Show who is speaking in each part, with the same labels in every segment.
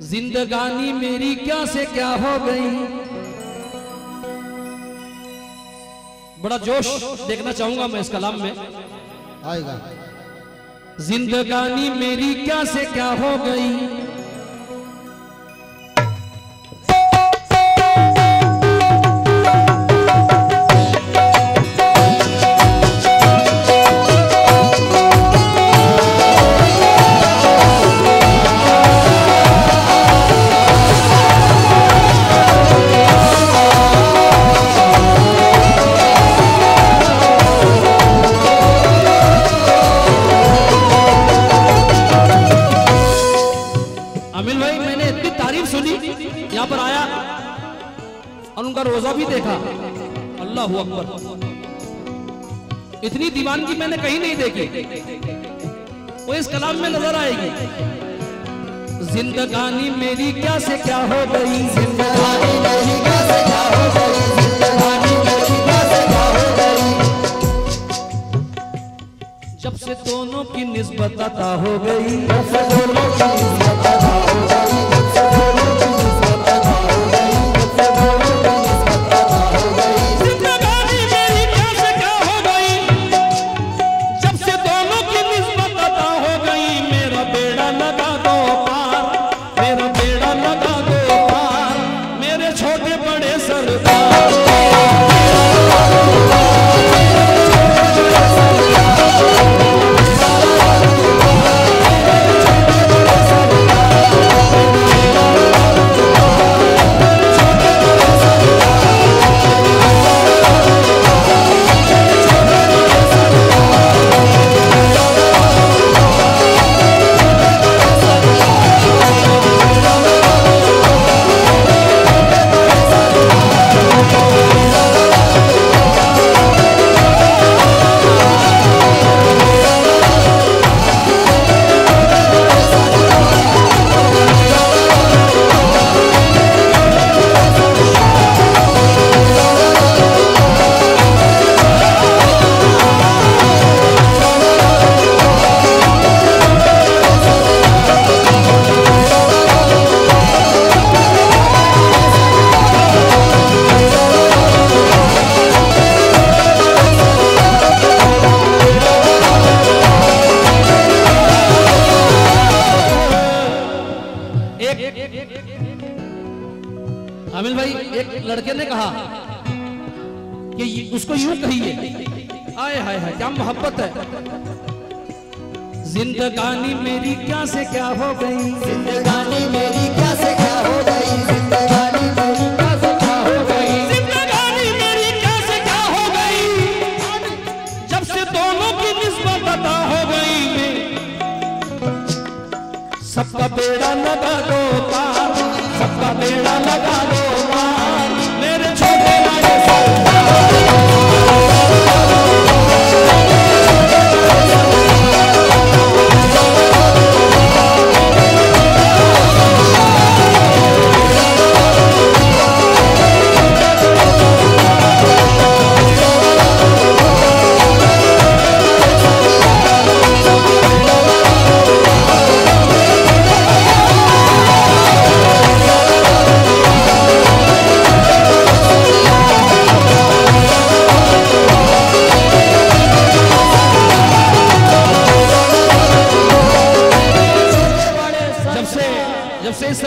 Speaker 1: जिंदगानी मेरी क्या से क्या हो गई। बड़ा जोश देखना चाहूंगा मैं इस कलाम में
Speaker 2: आएगा।
Speaker 1: जिंदगानी मेरी क्या से क्या हो गई। यहाँ पर आया और उनका रोजा भी देखा। अल्लाह अकबर, इतनी दीवानगी मैंने कहीं नहीं देखी, वो इस कलाम में नजर आएगी। जिंदगानी मेरी क्या से क्या हो गई।
Speaker 2: जिंदगानी मेरी क्या से क्या हो गई। जिंदगानी मेरी क्या से क्या हो गई।
Speaker 1: जब से दोनों की निस्बत अता हो गई।
Speaker 2: जब से दोनों की निस्बत अता हो गई। जब से दोनों की निस्बत अता हो गई। जब से दोनों की निस्बत अता हो गई।
Speaker 1: जिंदगानी मेरी क्या से क्या हो गई। जब से दोनों की निस्बत अता हो गई। मेरा बेड़ा लगा दो पार, मेरा बेड़ा लगा दो पार, मेरे छोटे बड़े सरदार। आमिल भाई, एक लड़के ने कहा कि उसको यूं कहिए, आए हाय हाय क्या मोहब्बत है। जिंदगानी मेरी क्या से क्या हो गई।
Speaker 2: जिंदगानी मेरी क्या से क्या हो गई। जिंदगानी मेरी क्या से क्या हो गई।
Speaker 1: जिंदगानी मेरी क्या से क्या हो गई। जब से दोनों की निस्बत अता हो गई। सबका बेड़ा लगा दो पार, सबका बेड़ा लगा दो पार, मेरे छोटे बड़े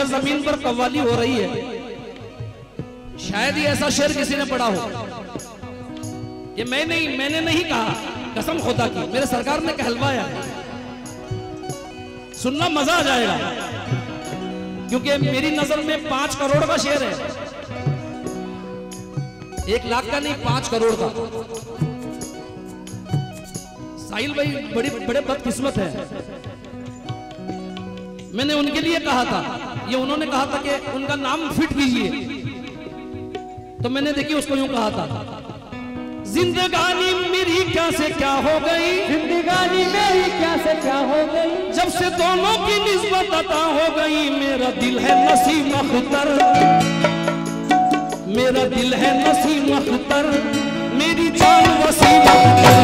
Speaker 1: जमीन पर कव्वाली हो रही है। शायद ही ऐसा शेर किसी ने पढ़ा हो। ये मैंने नहीं कहा, कसम खुदा की मेरे सरकार ने कहलवाया। सुनना मजा आ जाएगा, क्योंकि मेरी नजर में 5 करोड़ का शेर है। 1 लाख का नहीं, 5 करोड़ का। साहिल भाई बड़े बदकिस्मत है। मैंने उनके लिए कहा था, ये उन्होंने कहा था कि उनका नाम फिट कीजिए, तो मैंने देखिए उसको यूं कहा था। जिंदगानी मेरी क्या से क्या हो गई।
Speaker 2: जिंदगानी मेरी क्या से क्या हो गई।
Speaker 1: जब से दोनों की निस्बत अता हो गई। मेरा दिल है नसीम अख्तर, मेरा दिल है नसीम अख्तर, मेरी जान वसीम अख्तर।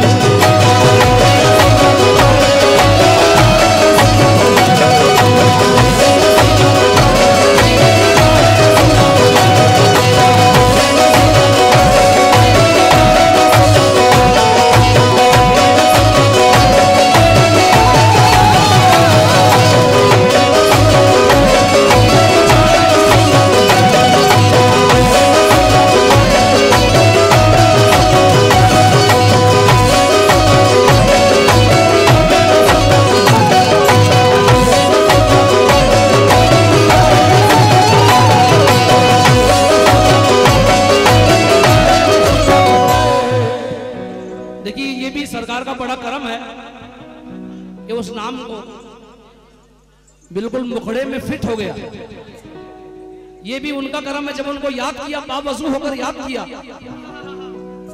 Speaker 1: नाम को बिल्कुल मुखड़े में फिट हो गया। ये भी उनका करम है, जब उनको याद किया, बावजू होकर याद किया,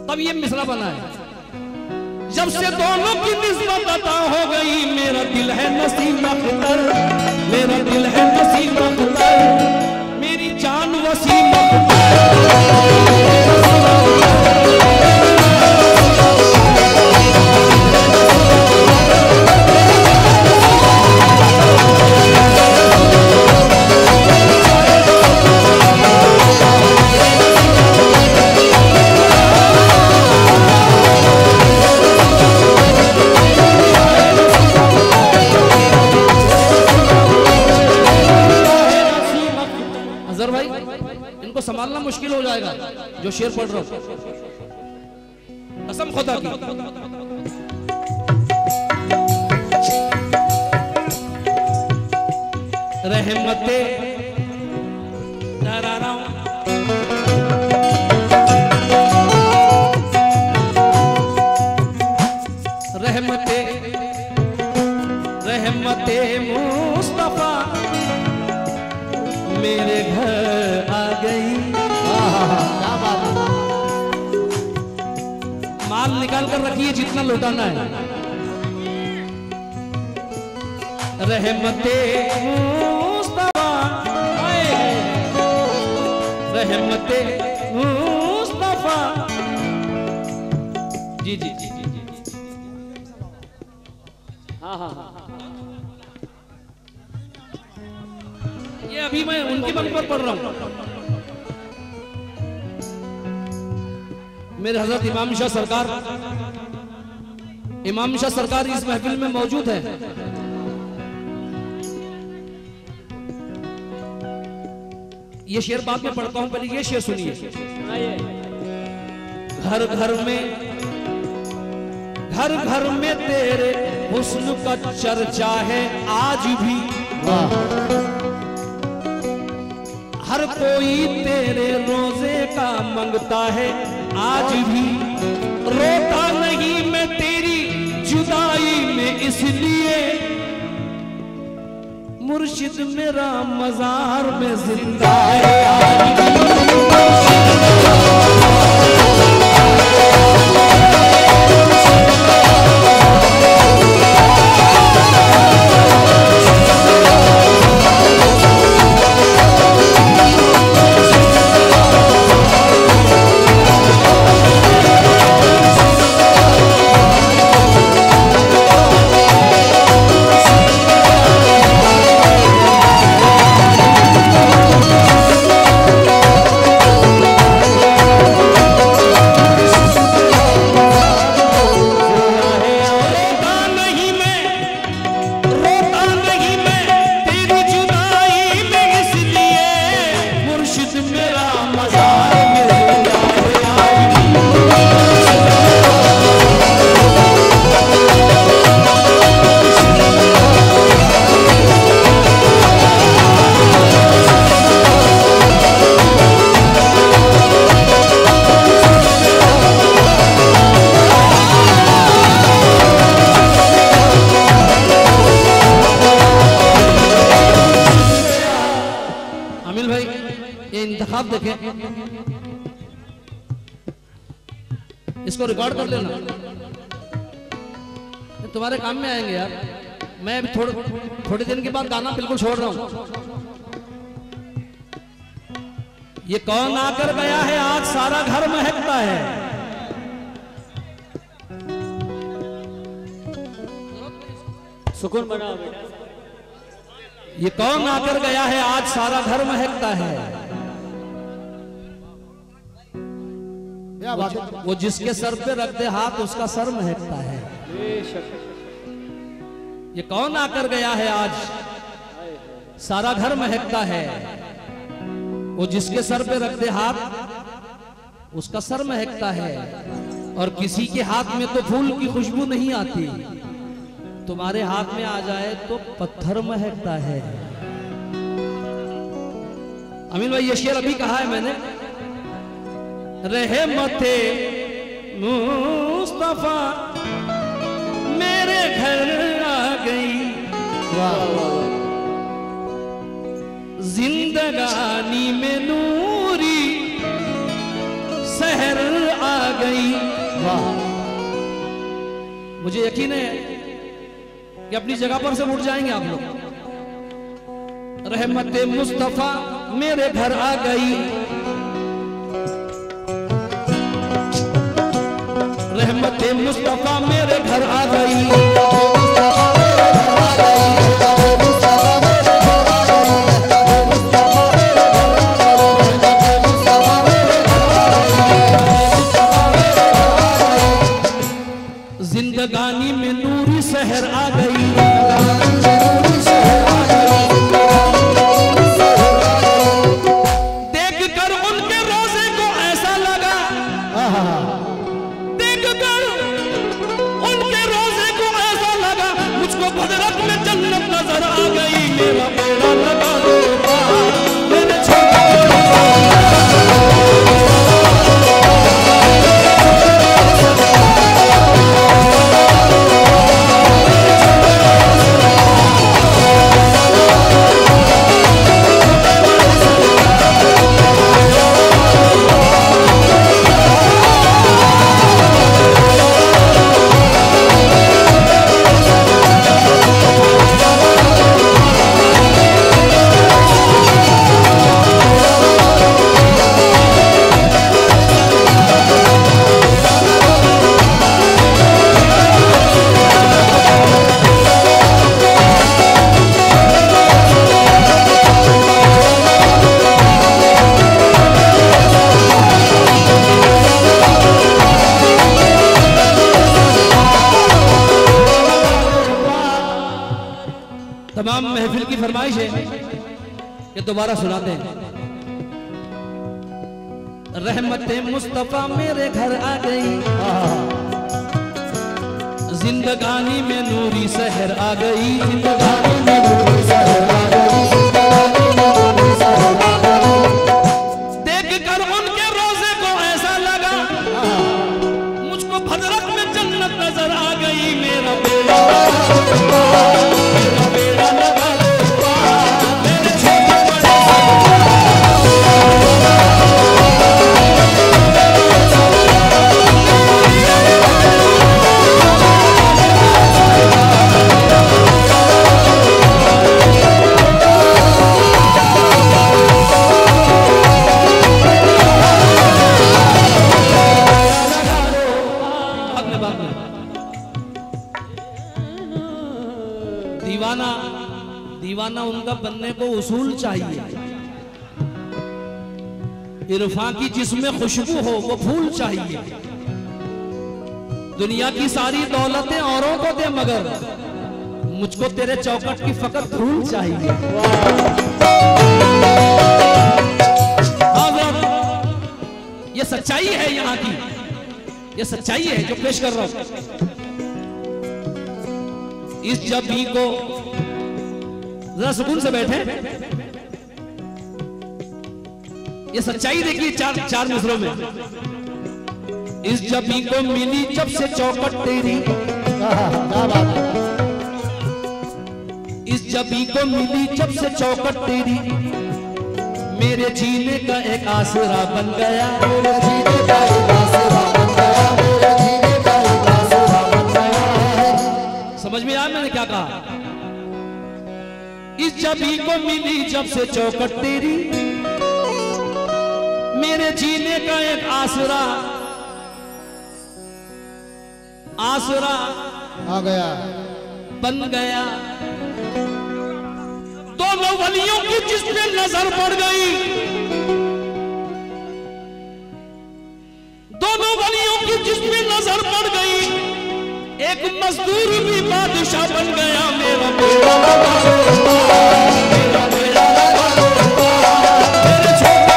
Speaker 1: तब ये मिसरा बना है। जब से दोनों की निस्बत अता हो गई, मेरा दिल है नसीब अख्तर, मेरा दिल है नसीब अख्तर, मेरी जान वसीम संभालना मुश्किल हो जाएगा। जो शेर पढ़ रहा हूं, कसम खुदा की, रहमते रहमते रहमते मुस्तफा मेरे घर आ गई।
Speaker 2: क्या बात है।
Speaker 1: माल निकाल कर रखिए जितना लौटाना है। रहमते मुस्तफा, रहमते मुस्तफा, जी जी जी जी जी, हाँ हाँ हाँ, ये अभी मैं उनकी मन पर पढ़ रहा हूं। मेरे हजरत इमाम शाह सरकार, इमाम शाह सरकार इस महफिल में मौजूद है। ये शेर बाद में पढ़ता हूं, पहले ये शेर सुनिए। घर घर में तेरे हुस्न का चर्चा है आज भी, हर कोई तेरे रोजे का मंगता है आज भी। रोता नहीं मैं तेरी जुदाई में इसलिए, मुर्शिद मेरा मजार में जिंदा है आज भी। इंतखाब देखें, इसको रिकॉर्ड कर लेना, तुम्हारे काम में आएंगे यार। मैं अभी थोड़े दिन के बाद गाना बिल्कुल छोड़ रहा हूं। ये कौन आकर गया है आज सारा घर महकता है,
Speaker 3: सुकून बना बेटा।
Speaker 1: ये कौन आकर गया है आज सारा घर महकता है। वो जिसके सर पे रख दे हाथ उसका सर महकता है। ये कौन आकर गया है आज सारा घर महकता है। वो जिसके सर पे रख दे हाथ उसका सर महकता है। और किसी के हाथ में तो फूल की खुशबू नहीं आती, तुम्हारे हाथ में आ जाए तो पत्थर महकता है। अमीन भाई ये शेर अभी कहा है मैंने। रहमते मुस्तफा मेरे घर आ गई, जिंदगानी में नूरी सहर आ गई। मुझे यकीन है कि अपनी जगह पर से उठ जाएंगे आप लोग। रहमत मुस्तफा मेरे घर आ गई, रहमत मुस्तफा मेरे घर आ गई। जिंदगानी में नूरी सहर आ गई, देख कर उनके रोजे को ऐसा लगा, देख कर उनके रोजे को ऐसा लगा, मुझको बदरत में जन्नत नजर आ गई। मेरा बेड़ा लगा दो मेरे छोटे तमाम महफिल की फरमाइश है कि दोबारा सुनाते हैं। रहमत मुस्तफा मेरे घर आ गई, जिंदगानी में नूरी सहर आ गई, जिंदगानी में नूरी सहर आ गई। देख कर उनके रोजे को ऐसा लगा, मुझको भदरत में जन्नत नजर आ गई। मेरा बेड़ा दीवाना दीवाना उनका बनने को उसूल चाहिए। इरफा की जिसमें खुशबू हो वो फूल चाहिए। दुनिया की सारी दौलतें औरों को दे मगर मुझको तेरे चौखट की फकत धूल चाहिए। ये सच्चाई है यहाँ की, ये सच्चाई है जो पेश कर रहा हूं। इस जबी को जरा सुकून से बैठे, ये सच्चाई देखिए चार मिसरों में। इस जबी को मिली जब से चौखट तेरी, इस जबी को मिली जब से चौखट तेरी, मेरे जीने का एक आसरा बन गया, मेरे जीने का एक आसरा बन गया, मेरे जीने का एक आसरा बन गया। समझ में आया मैंने क्या कहा? इस जबी को मिली जब से चौखट तेरी, मेरे जीने का एक आसरा आसरा
Speaker 2: आ गया,
Speaker 1: बन गया। दोनों वलियों की जिस पे नजर पड़ गई, दोनों वलियों की जिस पे नजर पड़ गई, एक मजदूर भी बादशाह बन गया। मेरा बेड़ा मेरा बेड़ा मेरे छोटे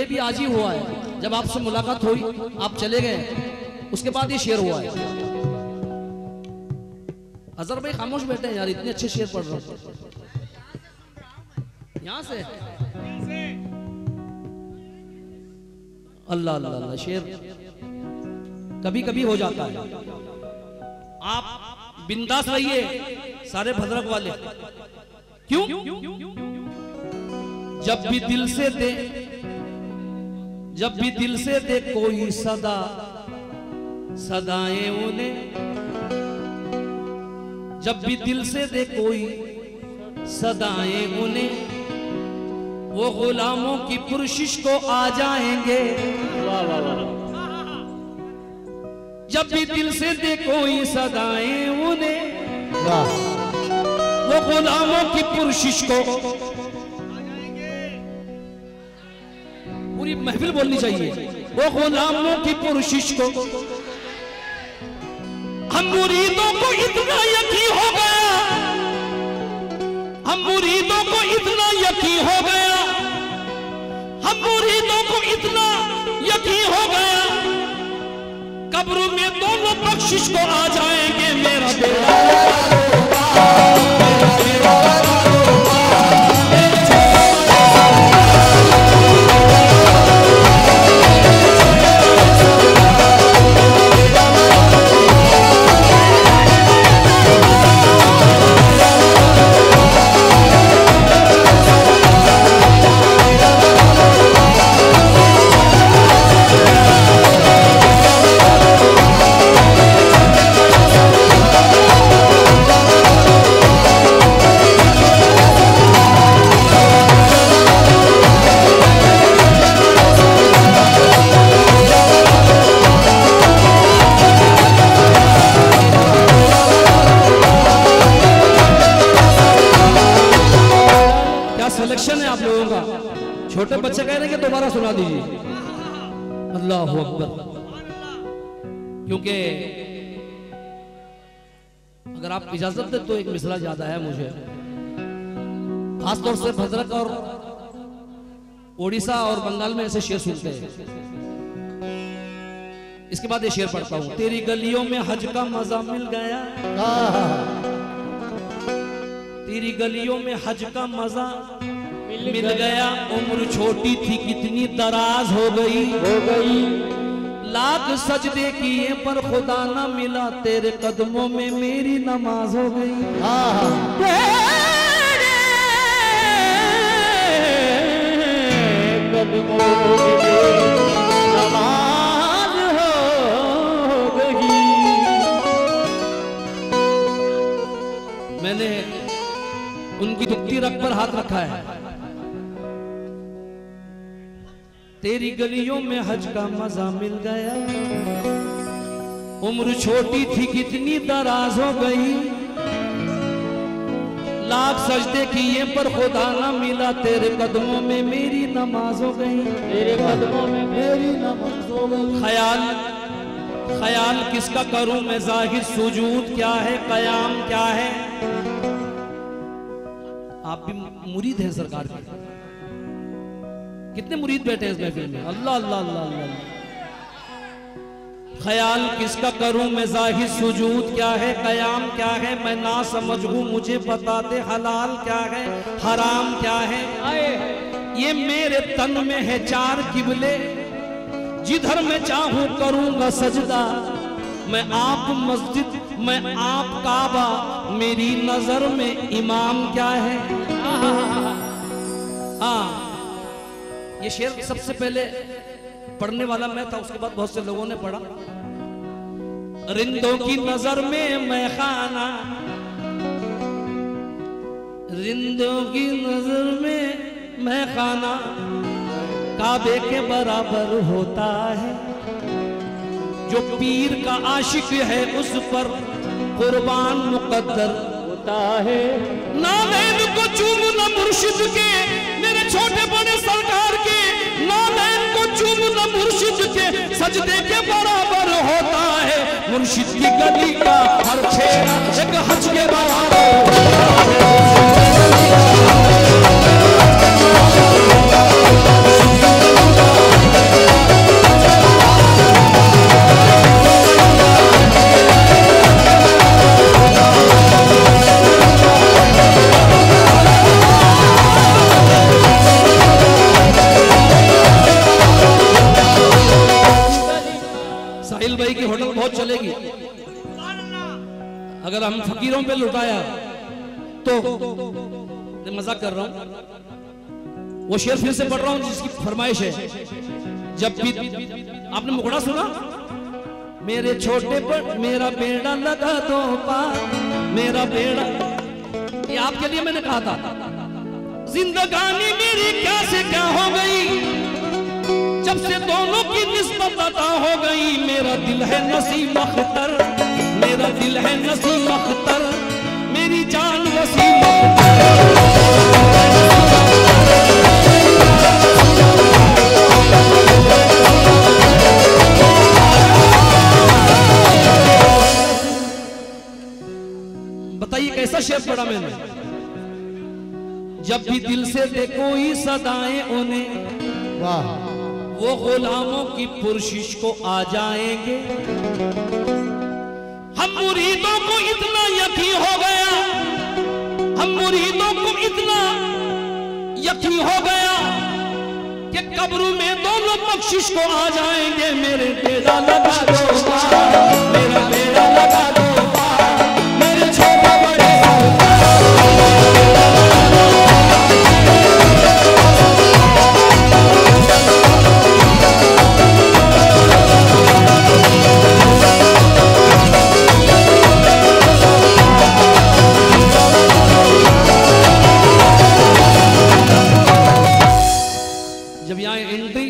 Speaker 1: ये भी आज ही हुआ है, जब आपसे मुलाकात हुई आप चले गए, उसके बाद ये शेर हुआ है। अजहर भाई खामोश बैठे हैं यार, इतने अच्छे शेर पढ़ रहे हो। यहां से अल्लाह अल्लाह अल्लाह, शेर कभी कभी हो जाता है। आप बिंदास रहिए सारे भद्रक वाले। क्यों? जब भी दिल से दे कोई सदा, सदाएं उन्हें, जब भी दिल से दे कोई सदाएं उन्हें, वो गुलामों की पुरशिश को आ जाएंगे। वाह वाह वाह। जब भी दिल से दे कोई सदाएं उन्हें, वो गुलामों की पुरशिश को, पूरी महफिल बोलनी चाहिए, वो गुलामों की पुरशिश को। हम मुरीदों को इतना यकीन हो गया, हम मुरीदों को इतना यकीन हो गया, हम मुरीदों को इतना यकीन हो गया, कब्र में दोनों बख्शिश को आ जाएंगे। मेरा बेटा सिलेक्शन है आप लोगों का। छोटे बच्चे कह रहे हैं कि दोबारा सुना दीजिए। अल्लाह अकबर। क्योंकि अगर आप इजाजत दे तो एक मिसरा ज्यादा है मुझे, खासतौर से भद्रक और ओडिशा और बंगाल में ऐसे शेर सुनते हैं। इसके बाद ये शेर पढ़ता हूं। तेरी गलियों में हज का मजा मिल गया, तेरी गलियों में हज का मजा मिल गया, उम्र छोटी थी कितनी दराज हो गई, लाख सजदे किए पर खुदा ना मिला, तेरे कदमों में मेरी नमाज हो गई। तेरे कदमों में नमाज हो गई। मैंने उनकी दुखती रग पर हाथ रखा है। तेरी गलियों में हज का मजा मिल गया, उम्र छोटी थी कितनी दराज हो गई, लाख सजदे किए पर खुदा ना मिला, तेरे कदमों में मेरी नमाज हो गई, तेरे कदमों में मेरी नमाज हो गई। ख्याल किसका करूं मैं जाहिर, सुजूद क्या है, कयाम क्या है। आप भी मुरीद हैं सरकार के। कितने मुरीद बैठे हैं इस महफिल में। अल्लाह अल्लाह अल्लाह अल्लाह। ख्याल किसका करूं मैं जाहिर, सुजूद क्या है, कयाम क्या है, मैं ना समझ हूं मुझे बता दे, हलाल क्या है, हराम क्या है। ये मेरे तन में है चार किबले, जिधर मैं चाहूं करूंगा सजदा, मैं आप मस्जिद मैं आप काबा, मेरी नजर में इमाम क्या है। हाँ, ये शेर सबसे पहले पढ़ने वाला मैं था, उसके बाद बहुत से लोगों ने पढ़ा। रिंदों की नजर में मैं खाना, रिंदों की नजर में मैं खाना, काबे के बराबर होता है, जो पीर का आशिक है उस पर कुर्बान मुकद्दर होता है। ना नैन को चूमना मुर्शिद के, मेरे छोटे बड़े सरकार के, ना नैन को चूमना मुर्शिद के, सजदे के बराबर होता है, मुर्शिद की गली का हर छेड़ा एक हज के बराबर होता है। फकीरों पे लुटाया। तो मजाक कर रहा हूं, वो शेर फिर से पढ़ रहा हूं जिसकी फरमाइश है। जब भी आपने मुखड़ा सुना, मेरे छोटे पर मेरा बेड़ा लगा दो पार, मेरा बेड़ा, ये आपके लिए मैंने कहा था। जिंदगानी मेरी क्या से क्या हो गई, जब से दोनों की निस्बत अता हो गई। मेरा दिल है नसीम अख्तर, मेरा दिल है नसीम अख्तर, मेरी जान वसीम अख्तर। बताइए कैसा शेर पढ़ा मैंने। जब भी दिल से देखो ही सदाएं उन्हें,
Speaker 2: वाह,
Speaker 1: वो गुलामों की पुरशिश को आ जाएंगे। हम मुरीदों को इतना यकीन हो गया, हम मुरीदों को इतना यकीन हो गया कि कब्र में दोनों बख्शिश को आ जाएंगे। मेरे बेड़ा लगा दो पार, मेरा बेड़ा लगा दो पार, मेरे छोटे बड़े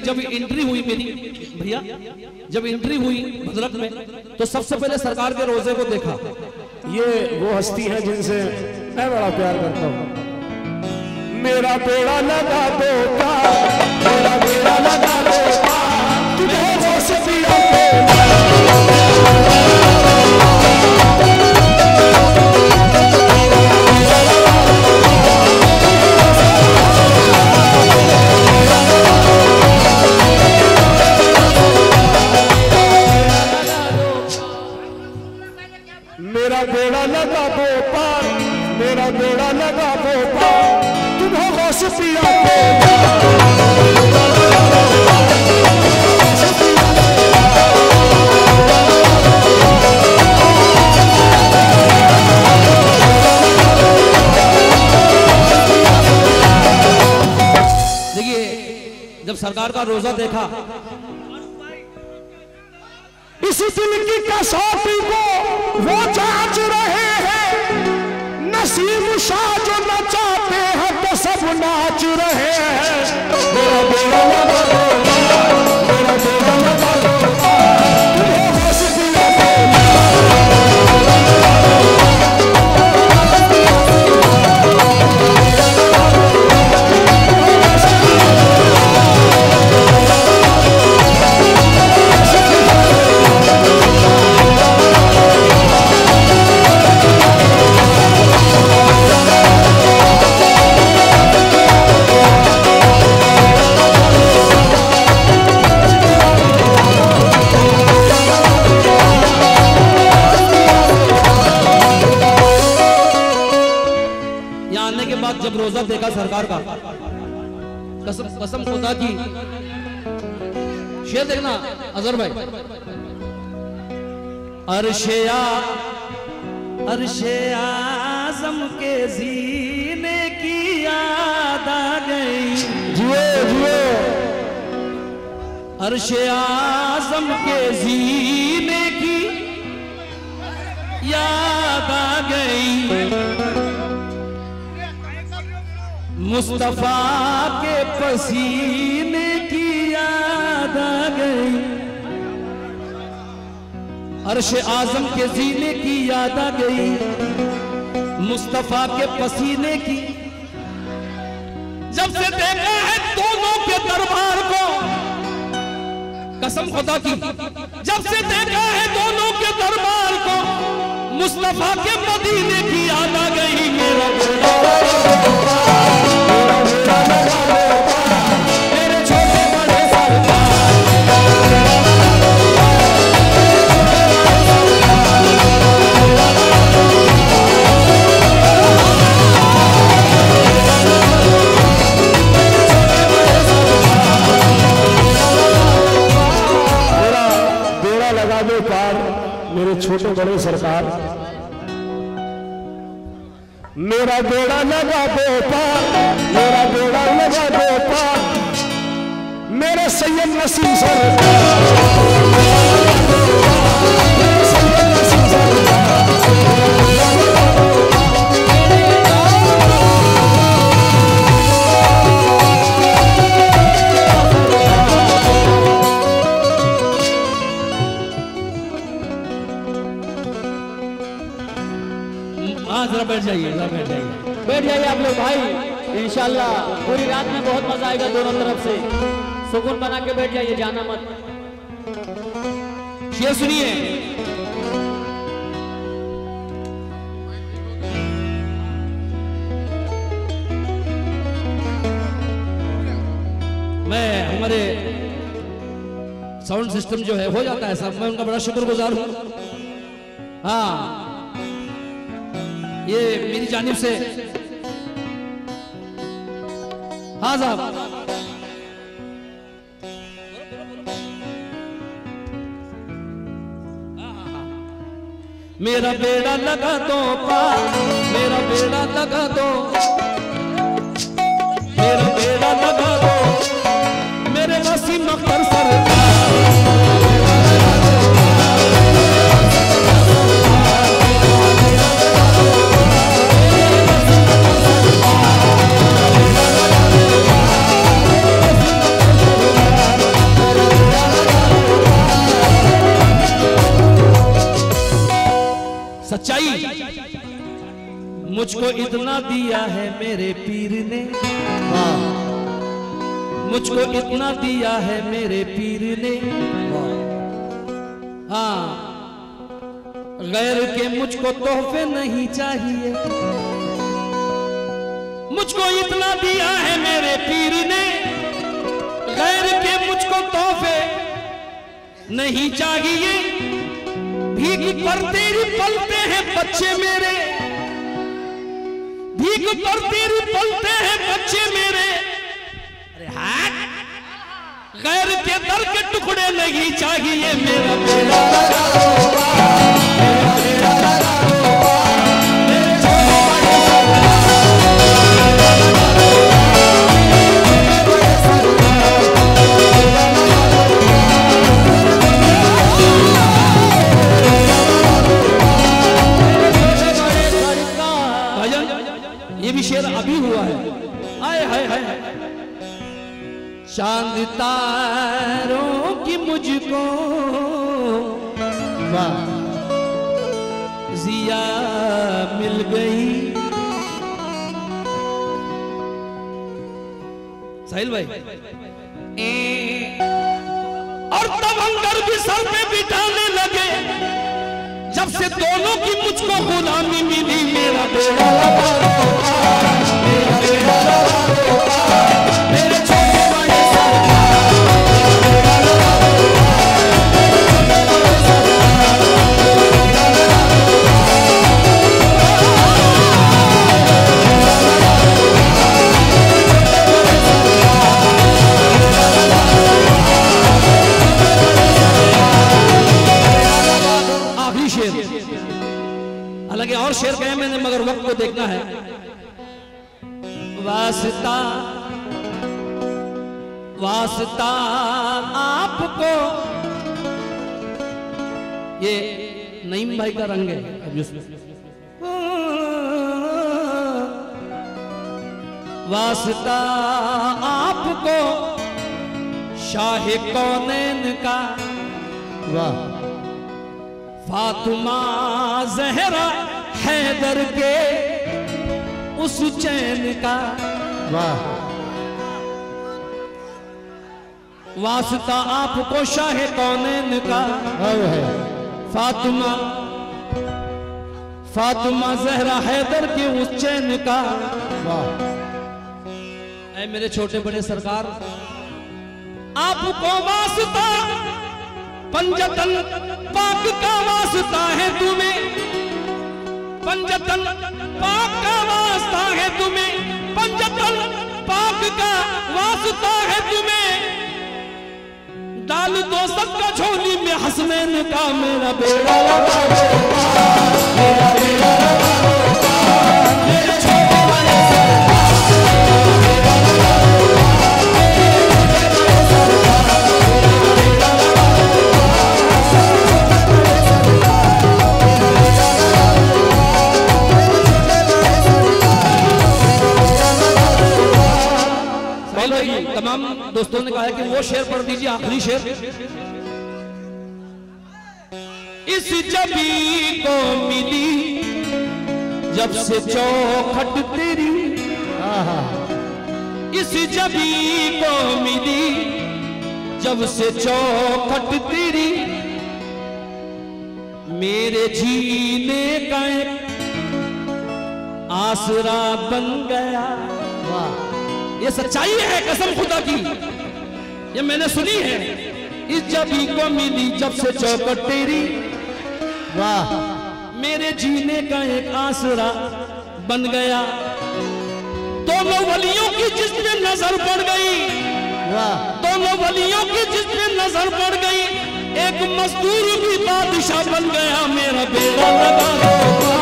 Speaker 1: जब एंट्री हुई मेरी भैया, जब एंट्री हुई भद्रक में, तो सबसे पहले सरकार के रोजे को देखा।
Speaker 3: ये वो हस्ती है जिनसे मैं बड़ा प्यार करता हूँ। मेरा बेड़ा लगा दो पार, मेरा बेड़ा लगा दो पार, तुझे वो से पिया मेरा बेड़ा लगा दो पार, मेरा बेड़ा लगा दो पार, तुम्हें होश पिया
Speaker 1: देखिए, जब सरकार का रोजा देखा,
Speaker 3: इस दिल की कसौटी को वो जांच रहे हैं। नसीम शाह जो नचाते हैं तो सब नाच रहे हैं। मेरा बेड़ा लगा दो पार, मेरा बेड़ा लगा दो पार, तुम्हें होश पिया
Speaker 1: जब रोजा देखा सरकार का, कसम कसम खुदा की, शेर देखना अजहर भाई। अर्शे आज़म के जीने की याद आ गई।
Speaker 3: जियो जियो।
Speaker 1: अर्शे आज़म के जीने की याद आ गई। मुस्तफा के पसीने की याद आ गई। अर्शे आज़म के जीने की याद आ गई। मुस्तफा के पसीने की, जब से देखा है दोनों के दरबार को, कसम खुदा की, जब से देखा है दोनों के दरबार को, मुस्तफा के मदीने की याद आ गई। मेरा मेरे छोटे बड़े सरदार,
Speaker 3: मेरा बेड़ा लगा दो पार, मेरे छोटे बड़े सरकार। मेरा बेड़ा लगा दो पार, मेरा बेड़ा लगा दो पार, मेरे सैयद नसीम
Speaker 1: जरा बैठ जाइए,
Speaker 4: बैठ जाइए आप लोग भाई। इंशाल्लाह पूरी रात में बहुत मजा आएगा, दोनों तरफ से सुकून बना के बैठ जाइए, जाना मत।
Speaker 1: शेर सुनिए। मैं हमारे साउंड सिस्टम जो है हो जाता है सब, मैं उनका बड़ा शुक्रगुजार हूं। हाँ, ये मेरी जानिब से। हाँ साहब, मेरा बेड़ा लगा दो पार, मेरा बेड़ा लगा दो, मेरा बेड़ा लगा दो, मेरे वसीम अख्तर सरकार। सच्चाई मुझको इतना दिया है मेरे पीर ने, मुझको इतना दिया है मेरे पीर ने। हाँ, गैर के मुझको तोहफे नहीं चाहिए, मुझको इतना दिया है मेरे पीर ने, गैर के मुझको तोहफे नहीं चाहिए। भीख पर तेरी पलते हैं बच्चे मेरे, भीख पर तेरी पलते हैं बच्चे मेरे। अरे हाँ, गैर के दर के टुकड़े नहीं चाहिए। मेरा बेड़ा लगा दो पार, मेरा बेड़ा लगा दो पार, मेरे छोटे बड़े ये भी शेर अभी हुआ है। आए हाय हाय, चांद तारों की मुझको जिया मिल गई। साहिल भाई, और तब अंगर भी सर पे बिठाने लगे, जब से दोनों की मुझको गुलामी मिली। मेरा बेड़ा लगा दो पार, मेरा बेड़ा लगा दो पार, मेरे छोटे बड़े सरकार। मेरा बेड़ा लगा दो पार, मेरे छोटे बड़े सरकार। मेरा बेड़ा लगा दो पार। आखिरी शेर, हालांकि और शेर कहे मैंने, मगर वक्त को देखना है। वास्ता वास्ता आपको, ये नईम भाई का रंग है। वास्ता आपको शाह कौनैन का,
Speaker 2: वाह,
Speaker 1: फातिमा ज़हरा हैदर के उस चैन का।
Speaker 2: वाह,
Speaker 1: वास्ता आपको शाह कौनैन का,
Speaker 2: है
Speaker 1: फातिमा फातिमा ज़हरा हैदर के उस चैन का।
Speaker 2: वाह,
Speaker 1: ऐ मेरे छोटे बड़े सरकार, आपको वास्ता पंजतन पाक का वास्ता है तुम्हें, पंजतन पाक का वास्ता है तुम्हें, पंजतन पाक का वास्ता है तुम्हें। डाल दो सबका झोली में हसनैन का। मेरा बेड़ा लगा दो पार, मेरा बेड़ा लगा दो पार, मेरे तमाम दोस्तों ने कहा है कि वो शेर पढ़ दीजिए, आखिरी शेर। इस जबी को मिली जब से चौखट तेरी, इस जबी को मिली जब से चौखट तेरी, मेरे जीने का एक आसरा बन गया। ये सच्चाई है, कसम खुदा की, ये मैंने सुनी है। इस जबी को मिली जब से चौखट तेरी, वाह, मेरे जीने का एक आसरा बन गया। दोनों वलियों की जिसमें नजर पड़ गई, वाह, दोनों वलियों की जिसमें नजर पड़ गई, एक मजदूर भी बादशाह बन गया। मेरा बेड़ा लगा दो,